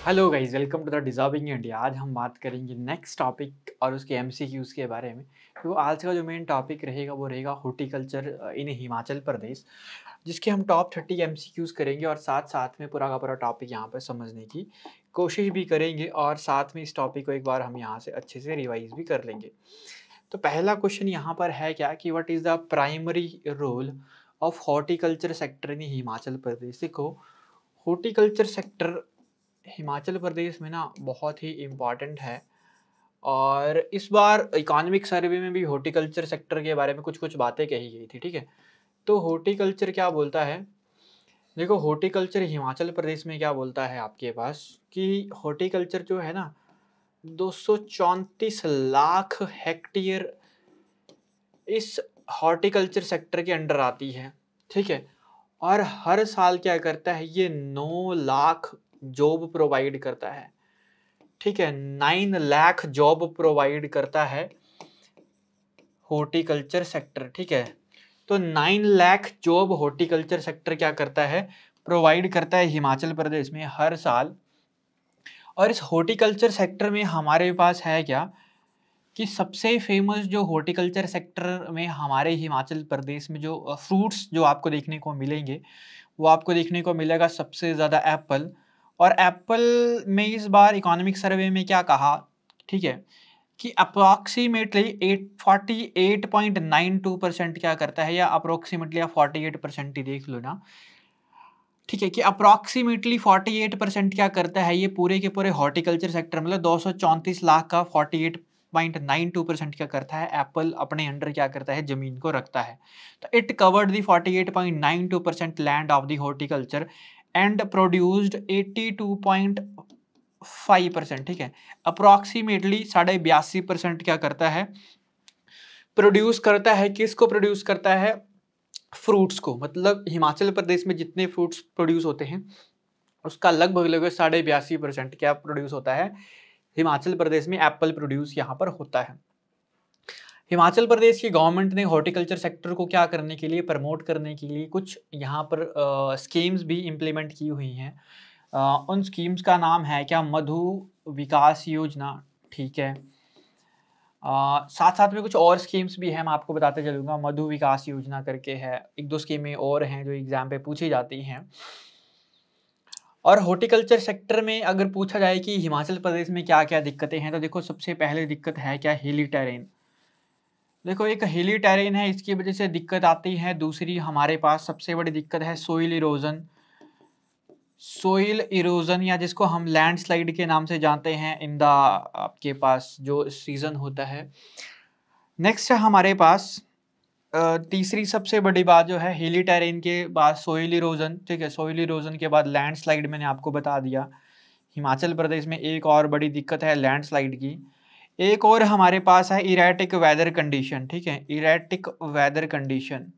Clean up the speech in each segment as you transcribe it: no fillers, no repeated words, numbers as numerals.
Hello guys, welcome to the deserving India. आज हम बात करेंगे नेक्स्ट टॉपिक और उसके एमसीक्यूज़ के बारे में। तो आज का जो मेन टॉपिक रहेगा वो रहेगा हॉर्टिकल्चर इन हिमाचल प्रदेश, जिसके हम टॉप 30 एमसीक्यूज़ करेंगे और साथ-साथ में पूरा का पूरा टॉपिक यहाँ पे समझने की कोशिश भी करेंगे और साथ में इस टॉपिक को एक बार हम यहाँ से अच्छे से रिवाइज़ भी कर लेंगे। तो पहला क्वेश्चन यहाँ पर है क्या कि what is the primary role of horticulture sector in Himachal Pradesh? देखो, हॉर्टिकल्चर सेक्टर हिमाचल प्रदेश में ना बहुत ही इम्पोर्टेंट है और इस बार इकोनॉमिक सर्वे में भी हॉर्टिकल्चर सेक्टर के बारे में कुछ-कुछ बातें कही गई थी, ठीक है? तो हॉर्टिकल्चर क्या बोलता है? देखो, हॉर्टिकल्चर हिमाचल प्रदेश में क्या बोलता है आपके पास कि हॉर्टिकल्चर जो है ना 234 लाख हेक्टेयर इस हॉर्टिकल्चर सेक्टर के अंडर आती है, ठीक है? और हर साल क्या करता है ये 9 लाख जॉब प्रोवाइड करता है। ठीक है, 9 लाख जॉब प्रोवाइड करता है हॉर्टिकल्चर सेक्टर, ठीक है। तो 9 लाख जॉब हॉर्टिकल्चर सेक्टर क्या करता है, प्रोवाइड करता है हिमाचल प्रदेश में हर साल। और इस हॉर्टिकल्चर सेक्टर में हमारे पास है क्या कि सबसे फेमस जो हॉर्टिकल्चर सेक्टर में हमारे हिमाचल प्रदेश में जो फ्रूट्स जो आपको देखने को मिलेंगे, वो आपको देखने को मिलेगा सबसे ज़्यादा एप्पल। और एप्पल में इस बार इकोनॉमिक सर्वे में क्या कहा, ठीक है, कि अप्रॉक्सीमेटली 48.92% क्या करता है, या अप्रॉक्सीमेटली आप 48% ही देख लो ना, ठीक है, कि अप्रॉक्सीमेटली 48% क्या करता है ये पूरे के पूरे हॉर्टिकल्चर सेक्टर, मतलब 234 लाख का 48.92% क्या करता है, एप्पल अपने अंडर क्या करता है, जमीन को रखता है। तो it covered the 48.92% land of the horticulture and produced 82.5%, ठीक है। अप्रॉक्सीमेटली 82.5% क्या करता है, प्रोड्यूस करता है। किसको प्रोड्यूस करता है? फ्रूट्स को। मतलब हिमाचल प्रदेश में जितने फ्रूट्स प्रोड्यूस होते हैं उसका लगभग लगभग 82.5% क्या प्रोड्यूस होता है, हिमाचल प्रदेश में एप्पल प्रोड्यूस यहाँ पर होता है। हिमाचल प्रदेश की गवर्नमेंट ने हॉर्टिकल्चर सेक्टर को क्या करने के लिए, प्रमोट करने के लिए कुछ यहाँ पर स्कीम्स भी इम्प्लीमेंट की हुई हैं। उन स्कीम्स का नाम है क्या, मधु विकास योजना, ठीक है। साथ साथ में कुछ और स्कीम्स भी हैं, मैं आपको बताते चलूँगा। मधु विकास योजना करके है, एक दो स्कीमें और हैं जो एग्जाम पे पूछी जाती हैं। और हॉर्टिकल्चर सेक्टर में अगर पूछा जाए कि हिमाचल प्रदेश में क्या क्या दिक्कतें हैं, तो देखो सबसे पहले दिक्कत है क्या, हिली टेरेन। देखो, एक हिली टेरेन है, इसकी वजह से दिक्कत आती है। दूसरी हमारे पास सबसे बड़ी दिक्कत है सोइल इरोजन। सोइल इरोजन या जिसको हम लैंडस्लाइड के नाम से जानते हैं इन द आपके पास जो सीजन होता है। नेक्स्ट है हमारे पास तीसरी सबसे बड़ी बात जो है, हिली टेरेन के बाद सोइल इरोजन, ठीक है। सोइल इरोजन के बाद लैंडस्लाइड, मैंने आपको बता दिया। हिमाचल प्रदेश में एक और बड़ी दिक्कत है लैंडस्लाइड की। एक और हमारे पास है इरेटिक वेदर कंडीशन, ठीक है। Erratic weather condition,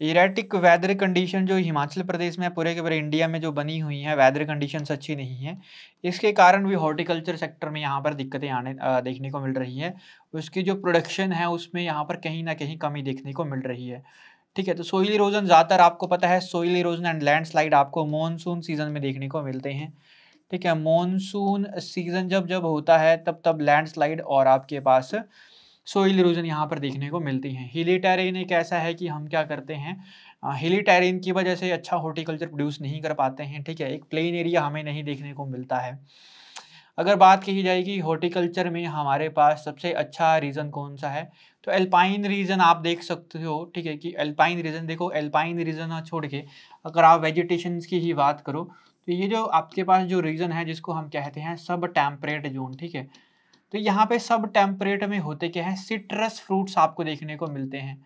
erratic weather condition जो हिमाचल प्रदेश में पूरे के पूरे इंडिया में जो बनी हुई है, वेदर कंडीशंस अच्छी नहीं है। इसके कारण भी हॉर्टिकल्चर सेक्टर में यहाँ पर दिक्कतें आने देखने को मिल रही है। उसकी जो प्रोडक्शन है उसमें यहाँ पर कहीं न कहीं कमी देखने को मिल रही है, ठीक है। तो सोइल इरोजन ज़्यादातर आपको पता है, सोइल इरोजन एंड लैंडस्लाइड आपको मॉनसून सीजन में देखने को मिलते हैं, ठीक है। मॉनसून सीजन जब-जब होता है तब-तब लैंडस्लाइड और आपके पास सोइल इरोजन यहाँ पर देखने को मिलती हैं। हिली टेरेन एक ऐसा है कि हम क्या करते हैं, हिली टेरेन की वजह से अच्छा हॉर्टिकल्चर प्रोड्यूस नहीं कर पाते हैं, ठीक है। एक प्लेन एरिया हमें नहीं देखने को मिलता है। अगर बात कही जाएगी हॉर्टिकल्चर में हमारे पास सबसे अच्छा रीज़न कौन-सा है, तो एल्पाइन रीजन आप देख सकते हो, ठीक है, कि एल्पाइन रीजन, देखो एल्पाइन रीजन छोड़ के अगर आप वेजिटेशंस की ही बात करो, तो ये जो आपके पास जो रीजन है जिसको हम कहते हैं सब टेम्परेट ज़ोन, ठीक है। तो यहाँ पे सब टेम्परेट में होते क्या है, सिट्रस फ्रूट्स आपको देखने को मिलते हैं,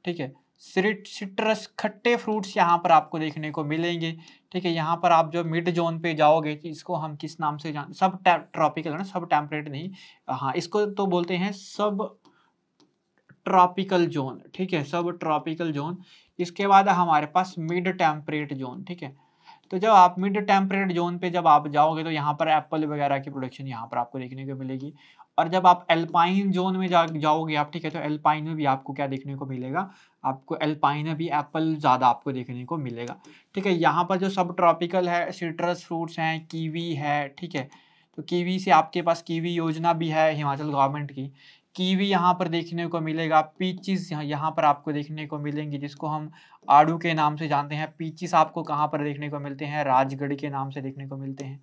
ठीक है। सिट्रस खट्टे फ्रूट्स यहाँ पर आपको देखने को मिलेंगे, ठीक है। यहाँ पर आप जो मिड जोन पे जाओगे कि इसको हम किस नाम से जान, सब ट्रॉपिकल है ना, सब टेम्परेट नहीं, हाँ इसको तो बोलते हैं सब ट्रॉपिकल जोन, ठीक है, सब ट्रॉपिकल जोन। इसके बाद हमारे पास मिड टेम्परेट जोन, ठीक है। तो जब आप मिड टेम्परेट जोन पे जब आप जाओगे तो यहाँ पर एप्पल वगैरह की प्रोडक्शन यहाँ पर आपको देखने को मिलेगी। और जब आप एल्पाइन जोन में जाओगे आप, ठीक है, तो एल्पाइन में भी आपको क्या देखने को मिलेगा, आपको एल्पाइन में भी एप्पल ज़्यादा आपको देखने को मिलेगा, ठीक है। यहाँ पर जो सब ट्रॉपिकल है, सिट्रस फ्रूट्स हैं, कीवी है, ठीक है, तो कीवी से आपके पास कीवी योजना भी है हिमाचल गवर्नमेंट की, कीवी यहाँ पर देखने को मिलेगा। पीचीज यहाँ पर आपको देखने को मिलेंगी, जिसको हम आड़ू के नाम से जानते हैं। पीचीस आपको कहाँ पर देखने को मिलते हैं, राजगढ़ के नाम से देखने को मिलते हैं,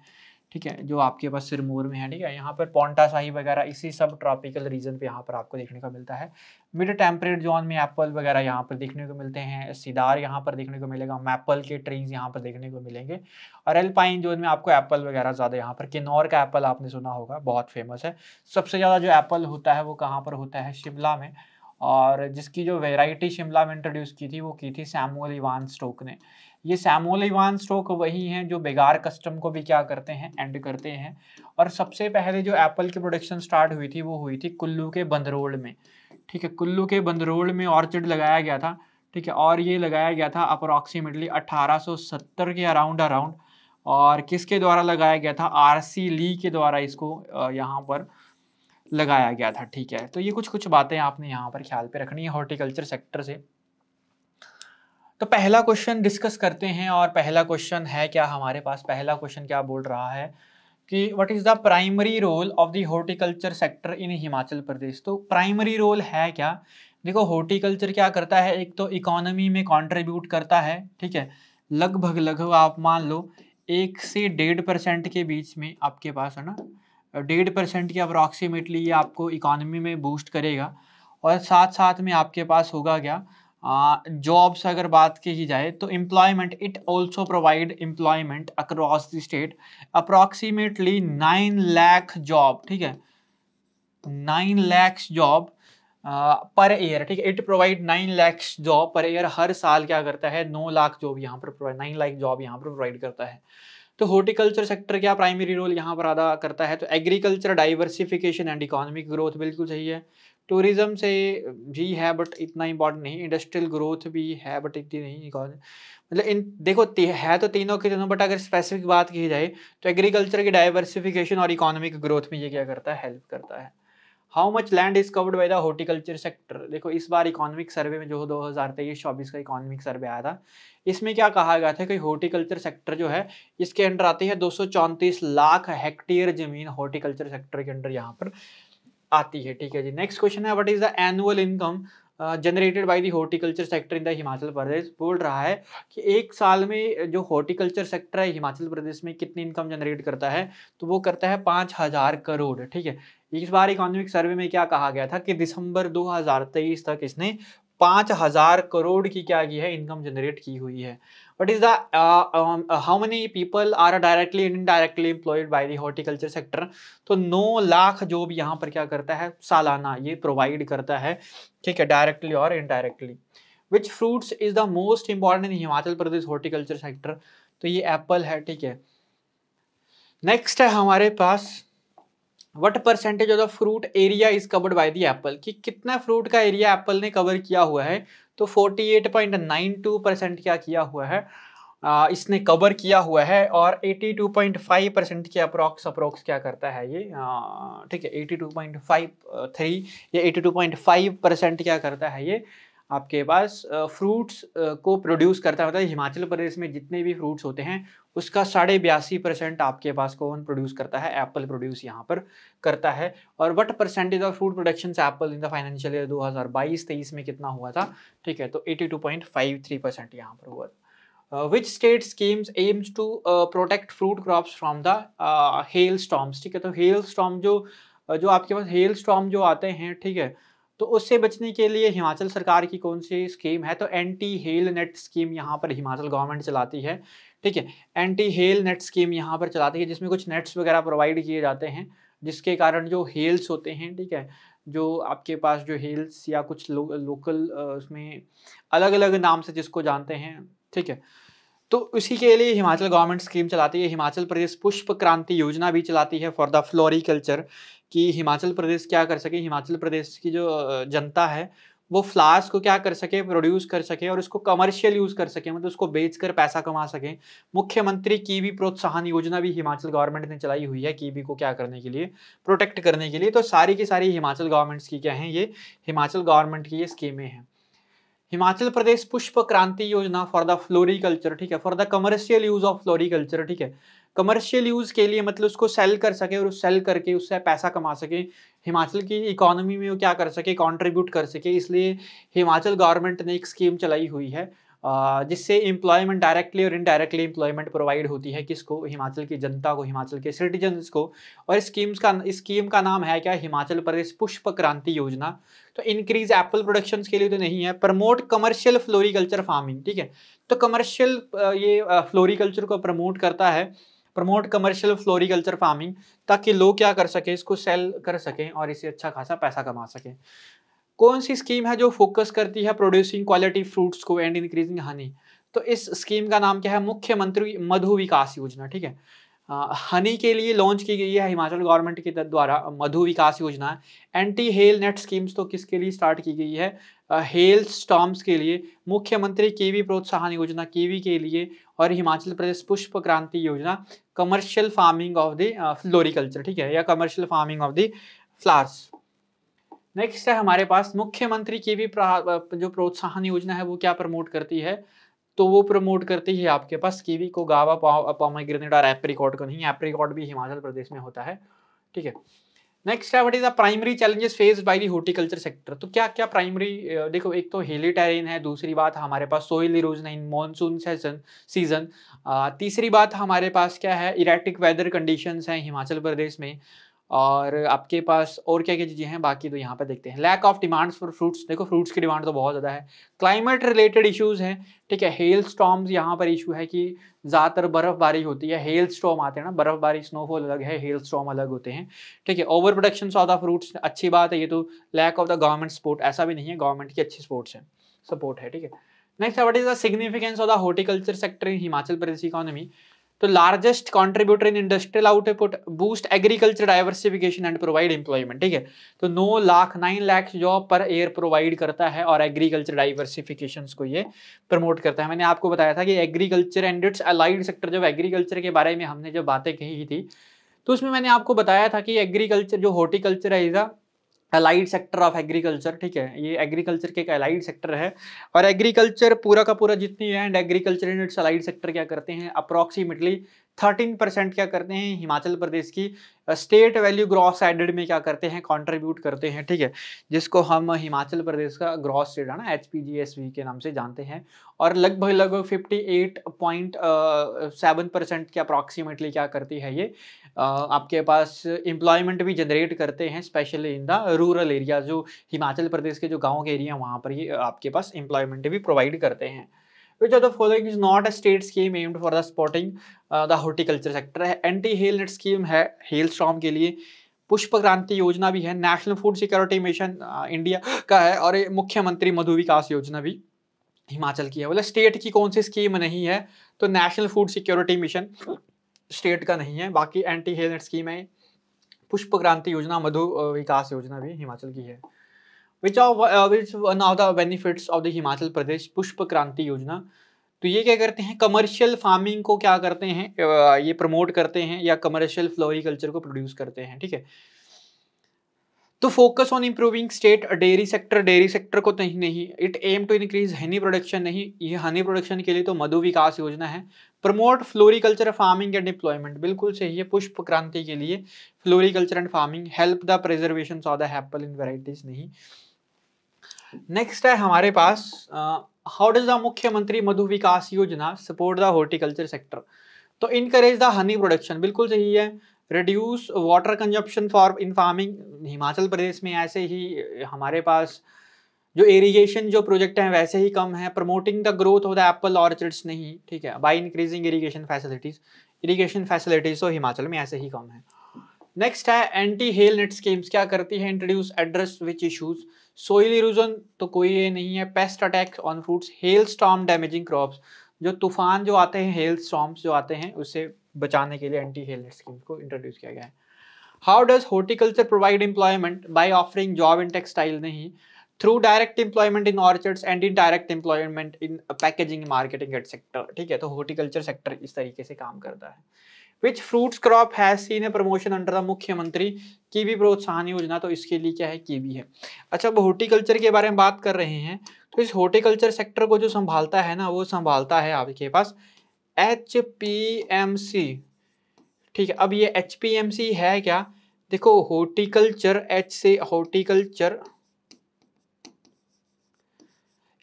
ठीक है, जो आपके पास सिरमौर में है, ठीक है। यहाँ पर पोंटा शाही वगैरह इसी सब ट्रॉपिकल रीजन पे यहाँ पर आपको देखने को मिलता है। मिड टेम्परेट जोन में एप्पल वगैरह यहाँ पर देखने को मिलते हैं, सीदार यहाँ पर देखने को मिलेगा, मैपल के ट्रीज यहाँ पर देखने को मिलेंगे। और एल्पाइन जोन में आपको एप्पल वगैरह ज़्यादा यहाँ पर, किन्नौर का एप्पल आपने सुना होगा, बहुत फेमस है। सबसे ज़्यादा जो एप्पल होता है वो कहाँ पर होता है, शिमला में। और जिसकी जो वेराइटी शिमला में इंट्रोड्यूस की थी वो की थी सैमुअल इवान स्टोक ने। ये सैमुअल इवान स्टोक वही हैं जो बेगार कस्टम को भी क्या करते हैं, एंड करते हैं। और सबसे पहले जो एप्पल की प्रोडक्शन स्टार्ट हुई थी वो हुई थी कुल्लू के बंदरोड़ में, ठीक है। कुल्लू के बंदरोड़ में ऑर्चिड लगाया गया था, ठीक है। और ये लगाया गया था अप्रोक्सीमेटली 1870 के अराउंड। और किसके द्वारा लगाया गया था, आरसी ली के द्वारा इसको यहाँ पर लगाया गया था, ठीक है। तो ये कुछ बातें आपने यहाँ पर ख्याल पे रखनी है हॉर्टिकल्चर सेक्टर से। तो पहला क्वेश्चन डिस्कस करते हैं, और पहला क्वेश्चन है क्या हमारे पास, पहला क्वेश्चन क्या बोल रहा है कि what is the primary role of the horticulture sector in Himachal Pradesh. तो प्राइमरी रोल है क्या, देखो हॉर्टिकल्चर क्या करता है, एक तो इकोनॉमी में कंट्रीब्यूट करता है, ठीक है। लगभग आप मान लो 1 से 1.5% के बीच में आपके पास है ना, 1.5% की अप्रॉक्सीमेटली ये आपको इकोनॉमी में बूस्ट करेगा। और साथ साथ में आपके पास होगा क्या, जॉब्स अगर बात की जाए तो employment, it also provide employment across the state approximately 9 lakh job, ठीक है, 9 लाख जॉब पर ईयर, ठीक है। It provide 9 lakh job per year, हर साल क्या करता है 9 लाख जॉब यहाँ पर प्रोवाइड, 9 लाख जॉब यहाँ पर प्रोवाइड करता है। तो हॉर्टिकल्चर सेक्टर क्या प्राइमरी रोल यहाँ पर अदा करता है, तो agriculture diversification and economic growth बिल्कुल सही है। टूरिज्म से भी है बट इतना इम्पोर्टेंट नहीं, इंडस्ट्रियल ग्रोथ भी है बट इतनी नहीं, मतलब इन देखो है तो तीनों के तीनों, बट अगर स्पेसिफिक बात की जाए तो एग्रीकल्चर की डाइवर्सिफिकेशन और इकोनॉमिक ग्रोथ में ये क्या करता है, हेल्प करता है। How much land is covered by the horticulture sector, देखो इस बार इकोनॉमिक सर्वे में जो 2023-24 का इकोनॉमिक सर्वे आया था, इसमें क्या कहा गया था कि हॉर्टिकल्चर सेक्टर जो है इसके अंडर आती है 234 लाख हेक्टेयर जमीन हॉर्टिकल्चर सेक्टर के अंडर यहाँ पर आती है, ठीक है जी। नेक्स्ट क्वेश्चन है what is the annual income generated by the horticulture sector in the Himachal Pradesh. बोल रहा है कि एक साल में जो हॉर्टिकल्चर सेक्टर है हिमाचल प्रदेश में कितनी इनकम जनरेट करता है, तो वो करता है 5000 करोड़, ठीक है। इस बार इकोनॉमिक सर्वे में क्या कहा गया था कि दिसंबर 2023 तक इसने 5000 करोड़ की क्या की है, इनकम जनरेट की हुई है। What is the how many people are directly and indirectly employed by the horticulture sector? तो 9 लाख जॉब यहाँ पर क्या करता है, सालाना ये प्रोवाइड करता है, ठीक है, डायरेक्टली और indirectly. Which fruits is the most important in Himachal Pradesh horticulture sector, तो ये एप्पल है, ठीक है। नेक्स्ट है हमारे पास what percentage of the fruit area is covered by the apple, कि कितना फ्रूट का एरिया एप्पल ने कवर किया हुआ है, तो 48.92% क्या किया हुआ है, इसने कवर किया हुआ है। और 82.5% के अप्रोक्स क्या करता है ये, ठीक है, 82.53 या 82.5% क्या करता है ये आपके पास फ्रूट्स को प्रोड्यूस करता है। मतलब हिमाचल प्रदेश में जितने भी फ्रूट्स होते हैं उसका 82.5% आपके पास कौन प्रोड्यूस करता है, एप्पल प्रोड्यूस यहाँ पर करता है। और what percentage of fruit production apple in the financial year 2022-23 में कितना हुआ था, ठीक है, तो 82.53% यहाँ पर हुआ था। Which state schemes aims to protect fruit crops from the hailstorms, ठीक है। तो हेल स्टॉर्म जो आपके पास हेल स्टॉर्म जो आते हैं, ठीक है, तो उससे बचने के लिए हिमाचल सरकार की कौन सी स्कीम है, तो एंटी हेल नेट स्कीम यहाँ पर हिमाचल गवर्नमेंट चलाती है, ठीक है। एंटी हेल नेट स्कीम यहाँ पर चलाती है, जिसमें कुछ नेट्स वगैरह प्रोवाइड किए जाते हैं, जिसके कारण जो हेल्स होते हैं, ठीक है, जो आपके पास जो हेल्स या कुछ लोकल उसमें अलग अलग नाम से जिसको जानते हैं, ठीक है, तो उसी के लिए हिमाचल गवर्नमेंट स्कीम चलाती है। हिमाचल प्रदेश पुष्प क्रांति योजना भी चलाती है फॉर द फ्लोरिकल्चर, कि हिमाचल प्रदेश क्या कर सके, हिमाचल प्रदेश की जो जनता है वो फ्लावर्स को क्या कर सके, प्रोड्यूस कर सके और उसको कमर्शियल यूज कर सके, मतलब उसको बेचकर पैसा कमा सके। मुख्यमंत्री कीवी प्रोत्साहन योजना भी हिमाचल गवर्नमेंट ने चलाई हुई है, कीवी को क्या करने के लिए, प्रोटेक्ट करने के लिए। तो सारी की सारी हिमाचल गवर्नमेंट्स की क्या है, ये हिमाचल गवर्नमेंट की ये स्कीमें हैं। हिमाचल प्रदेश पुष्प क्रांति योजना फॉर द फ्लोरिकल्चर, ठीक है, for the commercial use of floriculture, ठीक है, कमर्शियल यूज के लिए, मतलब उसको सेल कर सके और उस सेल करके उससे पैसा कमा सके, हिमाचल की इकोनॉमी में वो क्या कर सके, कंट्रीब्यूट कर सके। इसलिए हिमाचल गवर्नमेंट ने एक स्कीम चलाई हुई है जिससे एम्प्लॉयमेंट डायरेक्टली और इनडायरेक्टली एम्प्लॉयमेंट प्रोवाइड होती है किसको, हिमाचल की जनता को, हिमाचल के सिटीजन्स को। और इस स्कीम का नाम है क्या, हिमाचल प्रदेश पुष्प क्रांति योजना। तो इंक्रीज एप्पल प्रोडक्शन के लिए तो नहीं है, प्रमोट कमर्शियल फ्लोरिकल्चर फार्मिंग, ठीक है। तो कमर्शियल ये फ्लोरिकल्चर को प्रमोट करता है, प्रमोट कमर्शियल फ्लोरिकल्चर फार्मिंग, ताकि लोग क्या कर सके, इसको सेल कर सकें और इसे अच्छा खासा पैसा कमा सकें। कौन सी स्कीम है जो फोकस करती है प्रोड्यूसिंग क्वालिटी फ्रूट्स को एंड इंक्रीजिंग हनी? तो इस स्कीम का नाम क्या है, मुख्यमंत्री मधु विकास योजना, ठीक है। हनी के लिए लॉन्च की गई है हिमाचल गवर्नमेंट के द्वारा मधु विकास योजना। एंटी हेल नेट स्कीम्स तो किसके लिए स्टार्ट की गई है, हेल स्टॉर्म्स के लिए। मुख्यमंत्री कीवी प्रोत्साहन योजना कीवी के लिए। और हिमाचल प्रदेश पुष्प क्रांति योजना commercial farming of the floriculture, ठीक है, या commercial farming of the flowers. Next है हमारे पास मुख्यमंत्री कीवी जो प्रोत्साहन योजना है वो क्या प्रमोट करती है, तो वो प्रमोट करती है आपके पास कीवी को, गावा, पोमेग्रेनेट और एप्रिकॉट को नहीं, एप्रिकॉट भी हिमाचल प्रदेश में होता है, ठीक है। नेक्स्ट है what is the primary challenges faced by the horticulture sector. तो क्या क्या प्राइमरी, देखो एक तो हिली टेरेन है, दूसरी बात हमारे पास सोइल इरोजन इन मॉनसून सीजन, तीसरी बात हमारे पास क्या है, इरेटिक वेदर कंडीशंस हैं हिमाचल प्रदेश में। और आपके पास और क्या क्या चीज़ें हैं, बाकी तो यहाँ पे देखते हैं। Lack of demands for fruits, देखो फ्रूट्स की डिमांड तो बहुत ज़्यादा है। क्लाइमेट रिलेटेड इश्यूज हैं, ठीक है, हेल स्टॉर्म्स यहाँ पर इशू है कि ज़्यादातर बर्फबारी होती है, हेल स्टॉर्म आते हैं ना, बर्फबारी स्नोफॉल अलग है, हेल स्टॉर्म अलग होते हैं, ठीक है। Over production of the fruits, अच्छी बात है ये तो। Lack of the government support, ऐसा भी नहीं है, गवर्नमेंट की अच्छी सपोर्ट है, ठीक है। Next what is the significance of the horticulture sector in Himachal Pradesh economy. तो largest contributor in industrial output, boost agriculture diversification and provide employment, ठीक है। तो 9 lakh job per year provide करता है और एग्रीकल्चर डाइवर्सिफिकेशन को ये प्रमोट करता है। मैंने आपको बताया था कि agriculture and it's allied sector, जब एग्रीकल्चर के बारे में हमने जब बातें कही थी तो उसमें मैंने आपको बताया था कि एग्रीकल्चर जो हॉर्टिकल्चर है is allied sector of agriculture, ठीक है, ये एग्रीकल्चर के एक अलाइड सेक्टर है। और एग्रीकल्चर पूरा का पूरा जितनी है, and agriculture in its allied sector क्या करते हैं, अप्रॉक्सीमेटली 13% क्या करते हैं, हिमाचल प्रदेश की स्टेट वैल्यू ग्रॉस एडेड में क्या करते हैं, कंट्रीब्यूट करते हैं, ठीक है, जिसको हम हिमाचल प्रदेश का ग्रॉस स्टेट है ना, HPGSV के नाम से जानते हैं। और लगभग 58.7% के अप्रॉक्सीमेटली क्या करती है ये, आपके पास एम्प्लॉयमेंट भी जनरेट करते हैं, specially in the rural area, जो हिमाचल प्रदेश के जो गाँव के एरिया हैं वहाँ पर ये आपके पास एम्प्लॉयमेंट भी प्रोवाइड करते हैं। Which of the following is not a state scheme aimed for the supporting the horticulture sector है, एंटी हेल नेट स्कीम है हेल स्टॉर्म के लिए, पुष्प क्रांति योजना भी है, national food security mission India का है, और मुख्यमंत्री मधु विकास योजना भी हिमाचल की है। बोले स्टेट की कौन सी स्कीम नहीं है, तो national food security mission state का नहीं है, बाकी एंटी हेल नेट स्कीम है, पुष्प क्रांति योजना, मधु विकास योजना भी हिमाचल की है। which one of the benefits of the Himachal Pradesh पुष्प क्रांति योजना। तो ये क्या करते हैं, कमर्शियल फार्मिंग को क्या करते हैं, ये प्रमोट करते हैं, या कमर्शियल फ्लोरिकल्चर को प्रोड्यूस करते हैं, ठीक है। तो focus on improving state dairy sector को नहीं, it aim to increase honey production, नहीं, ये हनी प्रोडक्शन के लिए तो मधु विकास योजना है। Promote floriculture farming and deployment, बिल्कुल सही है, पुष्प क्रांति के लिए floriculture and farming. Help the preservation of the apple in varieties, नहीं। नेक्स्ट है हमारे पास हाउ डज द मुख्यमंत्री Madhu Vikas Yojana support the horticulture sector. तो इनकरेज द हनी प्रोडक्शन, बिल्कुल सही है। Reduce water consumption for in farming, Himachal Pradesh में ऐसे ही हमारे पास जो इरिगेशन जो प्रोजेक्ट हैं वैसे ही कम है। Promoting the growth of the Apple orchards, नहीं, ठीक है, बाय इंक्रीजिंग इरिगेशन फैसिलिटीज तो हिमाचल में ऐसे ही कम है। नेक्स्ट है एंटी हेल नेट स्कीम्स क्या करती है, इंट्रोड्यूस एड्रेस विच इश्यूज, सोइल इरोजन तो कोई ये नहीं है, paste attack on fruits, hello storm damaging crops, जो तूफान जो आते हैं, हेल स्टॉर्म्स जो आते हैं उससे बचाने के लिए एंटी हेल नेट स्कीम को इंट्रोड्यूस किया गया है। How does horticulture provide employment by offering job in textile, नहीं, through direct employment in orchards and indirect employment in packaging marketing at sector. ठीक है, तो हॉर्टिकल्चर सेक्टर इस तरीके से काम करता है। Which fruits crop has seen a promotion under the Mukhyamantri Kiwi Protsahan Yojana, तो इसके लिए क्या है, कीवी है। अच्छा, अब हॉर्टिकल्चर के बारे में बात कर रहे हैं, तो इस हॉर्टिकल्चर सेक्टर को जो संभालता है ना, वो संभालता है आपके पास HPMC। ठीक है, अब ये HPMC है क्या, देखो हॉर्टिकल्चर, एच से हॉर्टिकल्चर,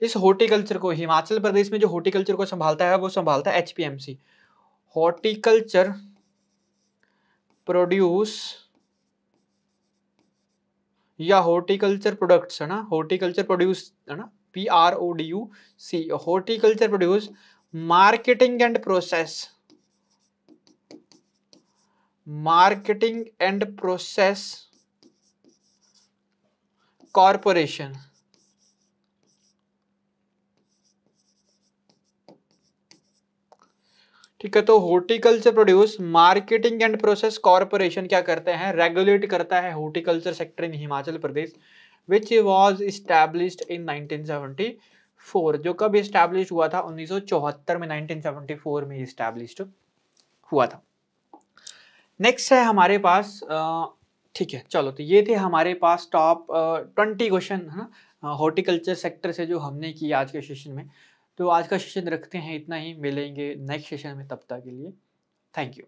इस हॉर्टिकल्चर को हिमाचल प्रदेश में जो हॉर्टिकल्चर को संभालता है वो संभालता है HPMC, हॉर्टिकल्चर प्रोड्यूस या हॉर्टिकल्चर प्रोडक्ट्स, है ना, हॉर्टिकल्चर प्रोड्यूस, है ना, PRODUC, horticulture produce marketing and process, marketing and process corporation. ठीक है, तो horticulture produce marketing and process corporation क्या करते हैं, रेगुलेट करता है horticulture sector in Himachal Pradesh, which was established in 1974, जो कब इस्टेब्लिश हुआ था, 1974 में, 1974 में इस्टेब्लिश्ड हुआ था। नेक्स्ट है हमारे पास, ठीक है चलो, तो ये थे हमारे पास टॉप 20 क्वेश्चन, है ना, हॉर्टिकल्चर सेक्टर से जो हमने किया आज के सेशन में। तो आज का सेशन रखते हैं इतना ही, मिलेंगे नेक्स्ट सेशन में, तब तक के लिए थैंक यू।